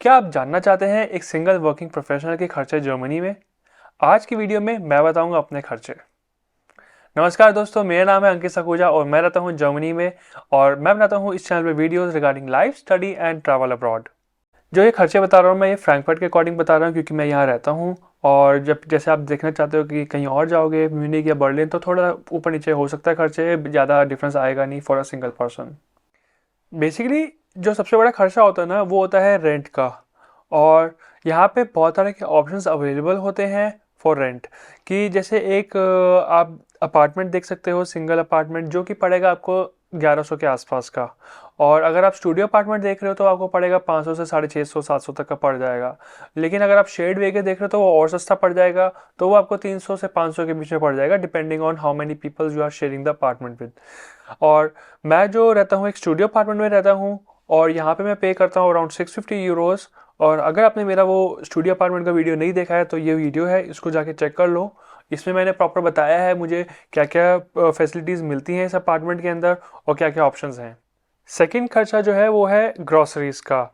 क्या आप जानना चाहते हैं एक सिंगल वर्किंग प्रोफेशनल के खर्चे जर्मनी में? आज की वीडियो में मैं बताऊंगा अपने खर्चे। नमस्कार दोस्तों, मेरा नाम है अंकित सखूजा और मैं रहता हूं जर्मनी में और मैं बनाता हूं इस चैनल पे videos regarding life, study and travel abroad. जो ये खर्चे बता रहा हूँ मैं ये फ्रैंकफर्ट के अकॉर्डिंग बता रहा हूँ क्योंकि मैं यहाँ रहता हूँ। और जब जैसे आप देखना चाहते हो कि कहीं और जाओगे म्यूनिक या बर्लिन तो थोड़ा ऊपर नीचे हो सकता है, खर्चे ज़्यादा डिफरेंस आएगा नहीं for a single person. Basically जो सबसे बड़ा खर्चा होता है ना वो होता है रेंट का। और यहाँ पे बहुत तरह के ऑप्शंस अवेलेबल होते हैं फॉर रेंट। कि जैसे एक आप अपार्टमेंट देख सकते हो, सिंगल अपार्टमेंट जो कि पड़ेगा आपको 1100 के आसपास का। और अगर आप स्टूडियो अपार्टमेंट देख रहे हो तो आपको पड़ेगा 500 से 650 700 तक का पड़ जाएगा। लेकिन अगर आप शेड वे के देख रहे हो तो वो और सस्ता पड़ जाएगा, तो वो आपको 300 से 500 के बीच में पड़ जाएगा depending on how many peoples you are sharing the apartment with. और मैं जो रहता हूँ एक स्टूडियो अपार्टमेंट में रहता हूँ और यहाँ पे मैं पे करता हूँ अराउंड 650 यूरोज़। और अगर आपने मेरा वो स्टूडियो अपार्टमेंट का वीडियो नहीं देखा है तो ये वीडियो है, इसको जाके चेक कर लो। इसमें मैंने प्रॉपर बताया है मुझे क्या क्या फैसिलिटीज़ मिलती हैं इस अपार्टमेंट के अंदर और क्या क्या ऑप्शंस हैं। सेकंड खर्चा जो है वो है ग्रॉसरीज का।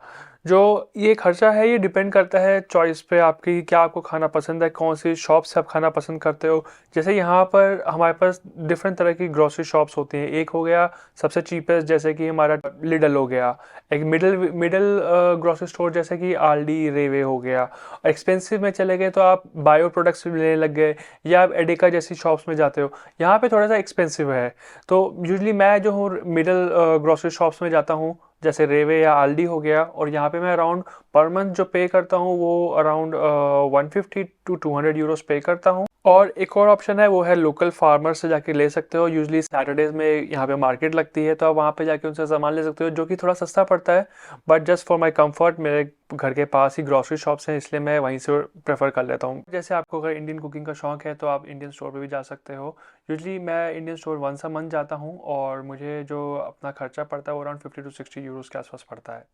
जो ये खर्चा है ये डिपेंड करता है चॉइस पे आपकी, क्या आपको खाना पसंद है, कौन सी शॉप से आप खाना पसंद करते हो। जैसे यहाँ पर हमारे पास डिफरेंट तरह की ग्रॉसरी शॉप्स होती हैं। एक हो गया सबसे चीपेस्ट जैसे कि हमारा लिडल हो गया। एक मिडिल मिडिल ग्रॉसरी स्टोर जैसे कि आल्डी रेवे हो गया। एक्सपेंसिव में चले गए तो आप बायो प्रोडक्ट्स लेने लग गए या आप एडिका जैसी शॉप्स में जाते हो, यहाँ पे थोड़ा सा एक्सपेंसिव है। तो यूजली मैं जो हूँ मिडिल ग्रॉसरी शॉप्स में जाता हूँ जैसे रेवे या आल्डी हो गया, और यहाँ पे मैं अराउंड पर मंथ जो पे करता हूँ वो अराउंड 150 to 200 यूरोस पे करता हूँ। और एक और ऑप्शन है वो है लोकल फार्मर से जाके ले सकते हो। यूजली सैटरडेज में यहाँ पे मार्केट लगती है तो आप वहाँ पे जाके उनसे सामान ले सकते हो जो कि थोड़ा सस्ता पड़ता है। But just for my comfort मेरे घर के पास ही ग्रॉसरी शॉप्स हैं इसलिए मैं वहीं से प्रेफर कर लेता हूँ। जैसे आपको अगर इंडियन कुकिंग का शौक है तो आप इंडियन स्टोर पे भी जा सकते हो। यूजली मैं Indian store once a month जाता हूँ और मुझे जो अपना खर्चा पड़ता है वो अराउंड 50 to 60 यूरोज़ के आसपास पड़ता है।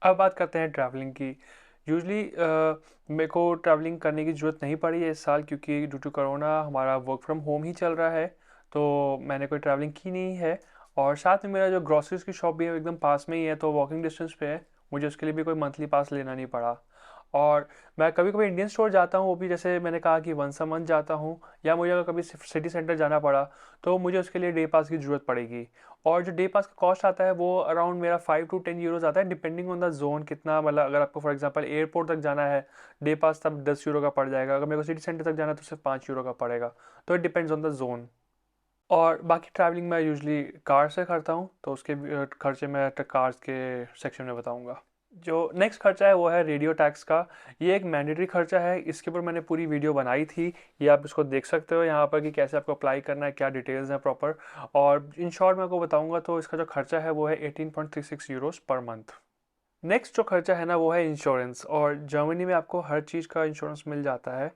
अब बात करते हैं ट्रैवलिंग की। यूजली मेरे को ट्रैवलिंग करने की ज़रूरत नहीं पड़ी है इस साल क्योंकि ड्यू टू कोरोना हमारा वर्क फ्रॉम होम ही चल रहा है, तो मैंने कोई ट्रैवलिंग की नहीं है। और साथ में मेरा जो ग्रॉसरीज की शॉप भी है वो एकदम पास में ही है, तो वॉकिंग डिस्टेंस पे है, मुझे उसके लिए भी कोई मंथली पास लेना नहीं पड़ा। और मैं कभी कभी इंडियन स्टोर जाता हूँ, वो भी जैसे मैंने कहा कि वंस अ मंथ जाता हूँ। या मुझे अगर कभी सिटी सेंटर जाना पड़ा तो मुझे उसके लिए डे पास की ज़रूरत पड़ेगी। और जो डे पास का कॉस्ट आता है वो अराउंड मेरा 5 to 10 यूरोज़ आता है डिपेंडिंग ऑन द जोन कितना, मतलब अगर आपको फॉर एग्जांपल एयरपोर्ट तक जाना है डे पास तब 10 यूरो का पड़ जाएगा, अगर मेरे को सिटी सेंटर तक जाना है तो सिर्फ 5 यूरो का पड़ेगा। तो it depends on the zone. और बाकी ट्रैवलिंग मैं यूजली कार से करता हूँ तो उसके खर्चे मैं कार्स के सेक्शन में बताऊँगा। जो नेक्स्ट खर्चा है वो है रेडियो टैक्स का। ये एक मैंडेटरी खर्चा है, इसके ऊपर मैंने पूरी वीडियो बनाई थी, ये आप इसको देख सकते हो यहाँ पर कि कैसे आपको अप्लाई करना है, क्या डिटेल्स हैं प्रॉपर। और इन शॉर्ट मैं आपको बताऊंगा तो इसका जो खर्चा है वो है 18.36 यूरोस पर मंथ। नेक्स्ट जो खर्चा है ना वो है इंश्योरेंस। और जर्मनी में आपको हर चीज़ का इंश्योरेंस मिल जाता है।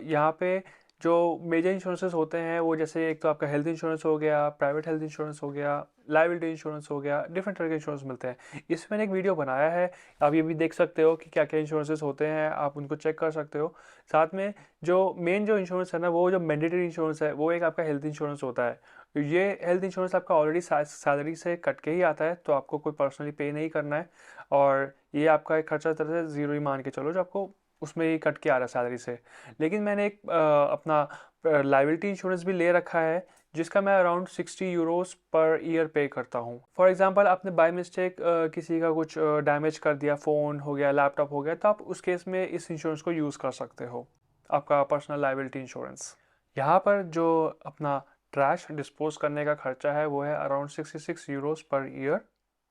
यहाँ पे जो मेजर इंश्योरेंसेस होते हैं वो जैसे एक तो आपका हेल्थ इंश्योरेंस हो गया, प्राइवेट हेल्थ इंश्योरेंस हो गया, लाइबिलिटी इंश्योरेंस हो गया, डिफरेंट तरह के इंश्योरेंस मिलते हैं। इसमें मैंने एक वीडियो बनाया है, आप ये भी देख सकते हो कि क्या क्या इंश्योरेंसेस होते हैं, आप उनको चेक कर सकते हो। साथ में जो मेन जो इंश्योरेंस है ना वो जो मैंडेटरी इंश्योरेंस है वो एक आपका हेल्थ इंश्योरेंस होता है। ये हेल्थ इंश्योरेंस आपका ऑलरेडी सैलरी से कट के ही आता है, तो आपको कोई पर्सनली पे नहीं करना है। और ये आपका एक खर्चा तरह से ज़ीरो ही मान के चलो जो आपको उसमें ही कट के आ रहा है सैलरी से। लेकिन मैंने एक अपना लाइबिलिटी इंश्योरेंस भी ले रखा है जिसका मैं अराउंड 60 यूरोस पर ईयर पे करता हूँ। फॉर एग्जांपल आपने बाय मिस्टेक किसी का कुछ डैमेज कर दिया, फ़ोन हो गया, लैपटॉप हो गया, तो आप उस केस में इस इंश्योरेंस को यूज़ कर सकते हो, आपका पर्सनल लाइबिलिटी इंश्योरेंस। यहाँ पर जो अपना ट्रैश डिस्पोज करने का खर्चा है वो है अराउंड 66 यूरोस पर ईयर।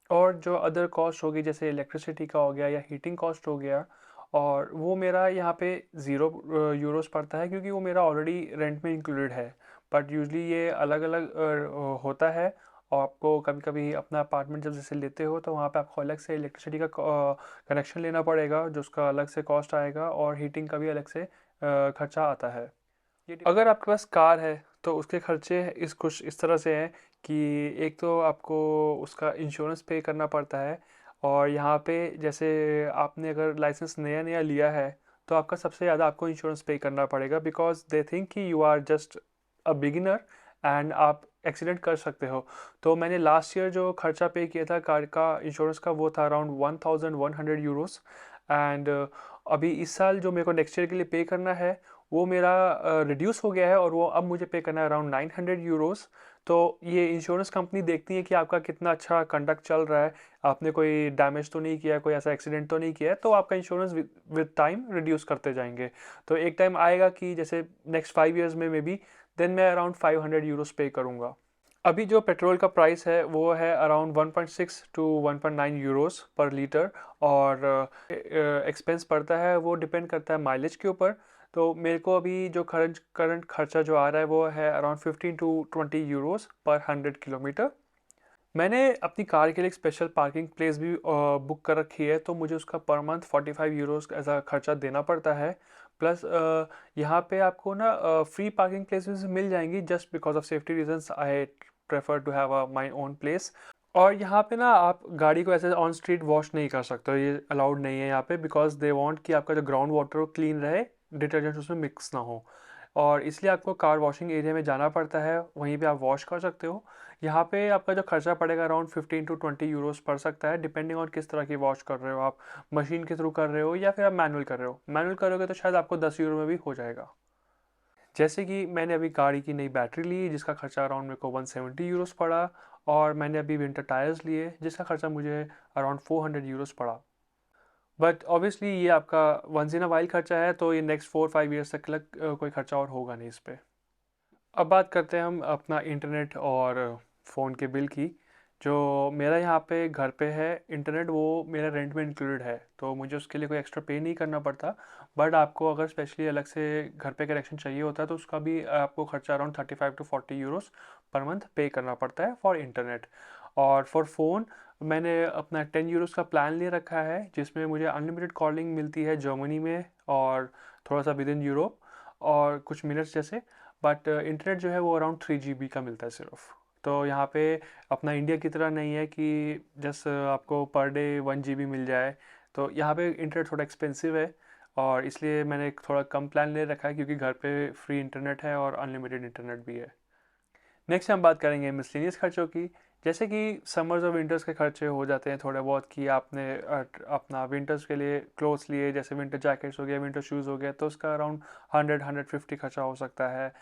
और जो अदर कॉस्ट होगी जैसे इलेक्ट्रिसिटी का हो गया या हीटिंग कॉस्ट हो गया, और वो मेरा यहाँ पे 0 यूरोस पड़ता है क्योंकि वो मेरा ऑलरेडी रेंट में इंक्लूडेड है। बट यूजली ये अलग अलग होता है। और आपको कभी कभी अपना अपार्टमेंट जब जैसे लेते हो तो वहाँ पे आपको अलग से इलेक्ट्रिसिटी का कनेक्शन लेना पड़ेगा जो उसका अलग से कॉस्ट आएगा, और हीटिंग का भी अलग से खर्चा आता है। अगर आपके पास कार है तो उसके खर्चे इस कुछ इस तरह से हैं कि एक तो आपको उसका इंश्योरेंस पे करना पड़ता है। और यहाँ पे जैसे आपने अगर लाइसेंस नया नया लिया है तो आपका सबसे ज़्यादा आपको इंश्योरेंस पे करना पड़ेगा बिकॉज दे थिंक कि you are just a beginner and आप एक्सीडेंट कर सकते हो। तो मैंने लास्ट ईयर जो खर्चा पे किया था कार का इंश्योरेंस का वो था अराउंड 1100 यूरोस। एंड अभी इस साल जो मेरे को नेक्स्ट ईयर के लिए पे करना है वो मेरा रिड्यूस हो गया है और वो अब मुझे पे करना है अराउंड 900 यूरोस। तो ये इंश्योरेंस कंपनी देखती है कि आपका कितना अच्छा कंडक्ट चल रहा है, आपने कोई डैमेज तो नहीं किया, कोई ऐसा एक्सीडेंट तो नहीं किया है, तो आपका इंश्योरेंस विद टाइम रिड्यूस करते जाएंगे। तो एक टाइम आएगा कि जैसे नेक्स्ट 5 ईयर्स में मे बी देन मैं अराउंड 500 यूरोस पे करूँगा। अभी जो पेट्रोल का प्राइस है वो है अराउंड 1.6 टू 1.9 यूरोस पर लीटर। और एक्सपेंस पड़ता है वो डिपेंड करता है माइलेज के ऊपर। तो मेरे को अभी जो करंट खर्चा जो आ रहा है वो है अराउंड 15 टू 20 यूरोस पर 100 किलोमीटर। मैंने अपनी कार के लिए एक स्पेशल पार्किंग प्लेस भी बुक कर रखी है, तो मुझे उसका पर मंथ 45 यूरोस ऐसा खर्चा देना पड़ता है। प्लस यहाँ पे आपको ना फ्री पार्किंग प्लेसेस मिल जाएंगी just because of safety reasons I prefer to have a my own place. और यहाँ पे ना आप गाड़ी को ऐसे ऑन स्ट्रीट वॉश नहीं कर सकते हो, ये अलाउड नहीं है यहाँ पे, बिकॉज दे वांट कि आपका जो ग्राउंड वाटर हो क्लीन रहे, डिटर्जेंट उसमें मिक्स ना हो। और इसलिए आपको कार वॉशिंग एरिया में जाना पड़ता है, वहीं पे आप वॉश कर सकते हो। यहाँ पे आपका जो खर्चा पड़ेगा अराउंड 15 टू 20 यूरोस पड़ सकता है, डिपेंडिंग ऑन किस तरह की वॉश कर रहे हो आप, मशीन के थ्रू कर रहे हो या फिर आप मैनुअल कर रहे हो। मैनुअल करोगे तो शायद आपको 10 यूरो में भी हो जाएगा। जैसे कि मैंने अभी गाड़ी की नई बैटरी ली जिसका खर्चा अराउंड मेरे को 170 यूरोस पड़ा। और मैंने अभी विंटर टायर्स लिए जिसका खर्चा मुझे अराउंड 400 यूरोस पड़ा। बट ऑब्वियसली ये आपका वंस इन अ वाइल खर्चा है, तो ये नेक्स्ट 4-5 ईयर्स तक कोई खर्चा और होगा नहीं इस पर। अब बात करते हैं हम अपना इंटरनेट और फ़ोन के बिल की। जो मेरा यहाँ पे घर पे है इंटरनेट, वो मेरा रेंट में इंक्लूडेड है, तो मुझे उसके लिए कोई एक्स्ट्रा पे नहीं करना पड़ता। बट आपको अगर स्पेशली अलग से घर पे कनेक्शन चाहिए होता है तो उसका भी आपको खर्चा around 35 to 40 euros per month pay करना पड़ता है फॉर इंटरनेट। और फॉर फ़ोन मैंने अपना 10 यूरोस का प्लान ले रखा है जिसमें मुझे अनलिमिटेड कॉलिंग मिलती है जर्मनी में और थोड़ा सा विद इन यूरोप और कुछ मिनट्स जैसे। बट इंटरनेट जो है वो अराउंड 3 GB का मिलता है सिर्फ। तो यहाँ पे अपना इंडिया की तरह नहीं है कि जस्ट आपको पर डे 1 GB मिल जाए। तो यहाँ पे इंटरनेट थोड़ा एक्सपेंसिव है और इसलिए मैंने एक थोड़ा कम प्लान ले रखा है क्योंकि घर पे फ्री इंटरनेट है और अनलिमिटेड इंटरनेट भी है। नेक्स्ट हम बात करेंगे मिसलेनियस खर्चों की। जैसे कि समर्स और विंटर्स के खर्चे हो जाते हैं थोड़े बहुत कि आपने अपना विंटर्स के लिए क्लोथ्स लिए, जैसे विंटर जैकेट्स हो गया, विंटर शूज़ हो गया, तो उसका अराउंड 100-150 खर्चा हो सकता है।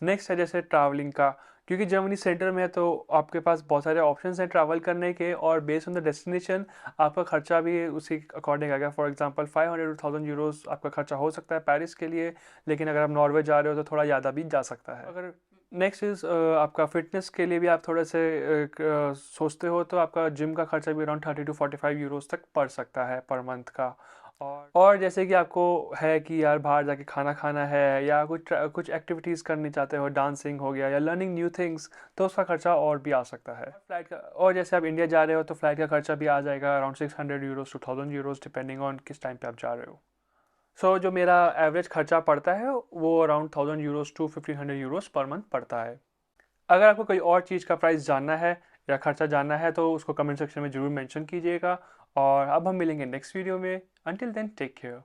नेक्स्ट है जैसे ट्रैवलिंग का, क्योंकि जर्मनी सेंटर में है तो आपके पास बहुत सारे ऑप्शंस हैं ट्रैवल करने के और बेस्ड ऑन द डेस्टिनेशन आपका खर्चा भी उसी अकॉर्डिंग आएगा। फॉर एग्जांपल 500-1000 यूरोस आपका खर्चा हो सकता है पेरिस के लिए, लेकिन अगर आप नॉर्वे जा रहे हो तो थोड़ा ज़्यादा भी जा सकता है। अगर नेक्स्ट इज़ आपका फिटनेस के लिए भी आप थोड़े से सोचते हो तो आपका जिम का खर्चा भी अराउंड 30 टू 45 यूरोस तक पड़ सकता है पर मंथ का। और जैसे कि आपको है कि यार बाहर जाके खाना खाना है या कुछ एक्टिविटीज़ करनी चाहते हो, डांसिंग हो गया या लर्निंग न्यू थिंग्स, तो उसका खर्चा और भी आ सकता है फ्लाइट का। और जैसे आप इंडिया जा रहे हो तो फ्लाइट का खर्चा भी आ जाएगा around 600 euros to 1000 euros depending on किस टाइम पे आप जा रहे हो। सो जो मेरा एवरेज खर्चा पड़ता है वो around 1000 euros to 1500 euros per month पड़ता है। अगर आपको कोई और चीज़ का प्राइस जानना है या खर्चा जानना है तो उसको कमेंट सेक्शन में ज़रूर मेंशन कीजिएगा। और अब हम मिलेंगे नेक्स्ट वीडियो में। Until then take care.